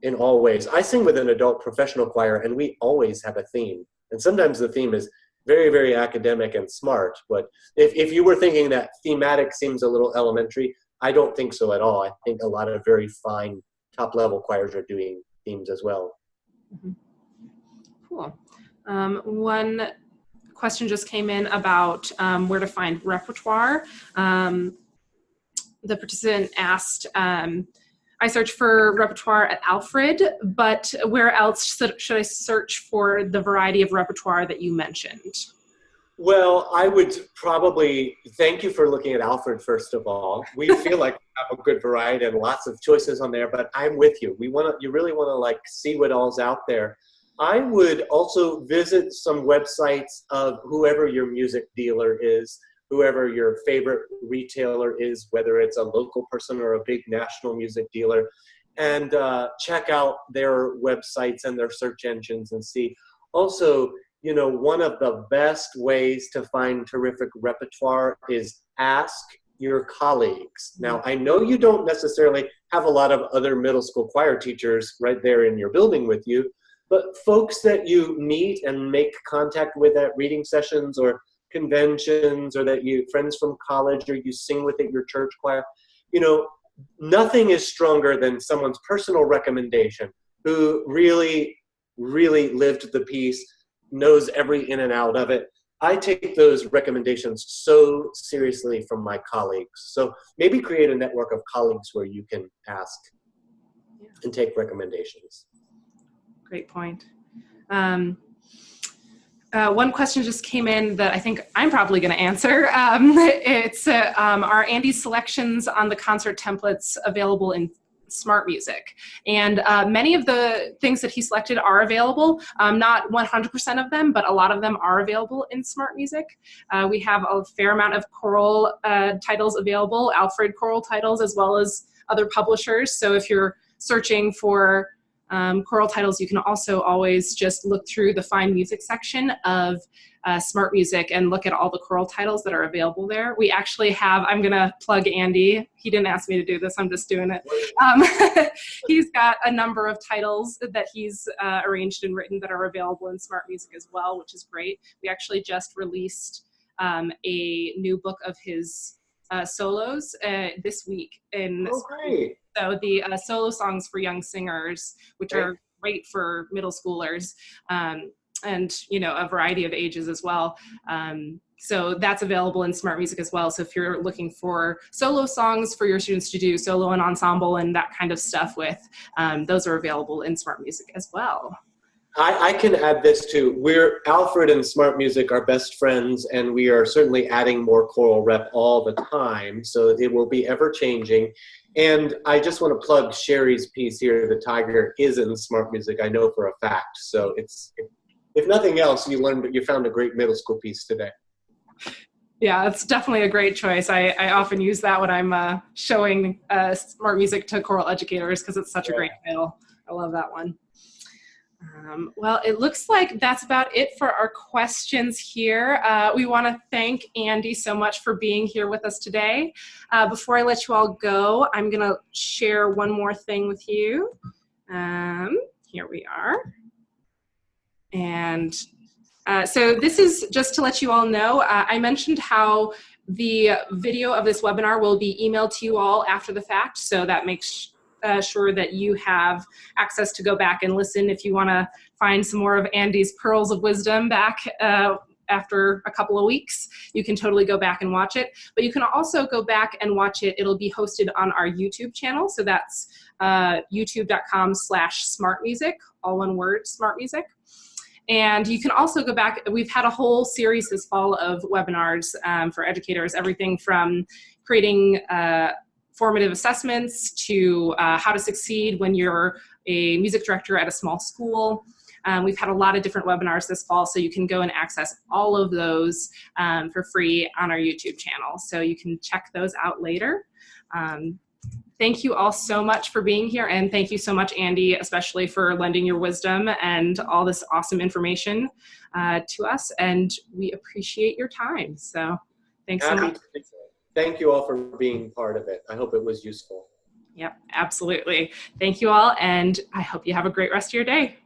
in all ways. I sing with an adult professional choir, and we always have a theme. And sometimes the theme is very, very academic and smart. But if you were thinking that thematic seems a little elementary, I don't think so at all. I think a lot of very fine top-level choirs are doing themes as well. Mm-hmm. Cool. One question just came in about where to find repertoire. The participant asked, I searched for repertoire at Alfred, but where else should I search for the variety of repertoire that you mentioned? Well, I would probably, thank you for looking at Alfred, first of all. We feel like we have a good variety and lots of choices on there, but I'm with you. You really want to see what all's out there. I would also visit some websites of whoever your music dealer is, whoever your favorite retailer is, whether it's a local person or a big national music dealer, and check out their websites and their search engines and see. Also, one of the best ways to find terrific repertoire is ask your colleagues. Now, I know you don't necessarily have a lot of other middle school choir teachers right there in your building with you, but folks that you meet and make contact with at reading sessions or conventions, or that you friends from college or you sing with at your church choir. You know, nothing is stronger than someone's personal recommendation who really, really lived the piece, knows every in and out of it. I take those recommendations so seriously from my colleagues. So maybe create a network of colleagues where you can ask and take recommendations. Great point. One question just came in that I think I'm probably going to answer. Are Andy's selections on the concert templates available in Smart Music? And many of the things that he selected are available, not 100% of them, but a lot of them are available in Smart Music. We have a fair amount of choral titles available, Alfred choral titles, as well as other publishers. So if you're searching for choral titles, you can also always just look through the Find Music section of Smart Music and look at all the choral titles that are available there. We actually have, I'm going to plug Andy. He didn't ask me to do this, I'm just doing it. He's got a number of titles that he's arranged and written that are available in Smart Music as well, which is great. We actually just released a new book of his solos this week. Great. So the solo songs for young singers, which are great for middle schoolers, and you know, a variety of ages as well. So that's available in Smart Music as well. So if you're looking for solo songs for your students to do solo and ensemble and that kind of stuff with, those are available in Smart Music as well. I can add this too. Alfred and Smart Music are best friends, and we are certainly adding more choral rep all the time, so it will be ever changing. And I just want to plug Sherry's piece here, The Tiger, is in Smart Music, I know for a fact. So it's, if nothing else, you found a great middle school piece today. Yeah, it's definitely a great choice. I often use that when I'm showing Smart Music to choral educators because it's such a great title. I love that one. Well, it looks like that's about it for our questions here. We want to thank Andy so much for being here with us today. Before I let you all go, I'm going to share one more thing with you. Here we are. And so this is just to let you all know, I mentioned how the video of this webinar will be emailed to you all after the fact, so that makes sure that you have access to go back and listen if you want to find some more of Andy's pearls of wisdom back after a couple of weeks. You can totally go back and watch it, but you can also go back and watch it. It'll be hosted on our YouTube channel, so that's youtube.com/smartmusic, all one word, Smart Music. And you can also go back, we've had a whole series this fall of webinars for educators, everything from creating formative assessments to how to succeed when you're a music director at a small school. We've had a lot of different webinars this fall, so you can go and access all of those for free on our YouTube channel. So you can check those out later. Thank you all so much for being here, and thank you so much, Andy, especially for lending your wisdom and all this awesome information to us, and we appreciate your time. So thanks so much. Thank you all for being part of it. I hope it was useful. Yep, absolutely. Thank you all, and I hope you have a great rest of your day.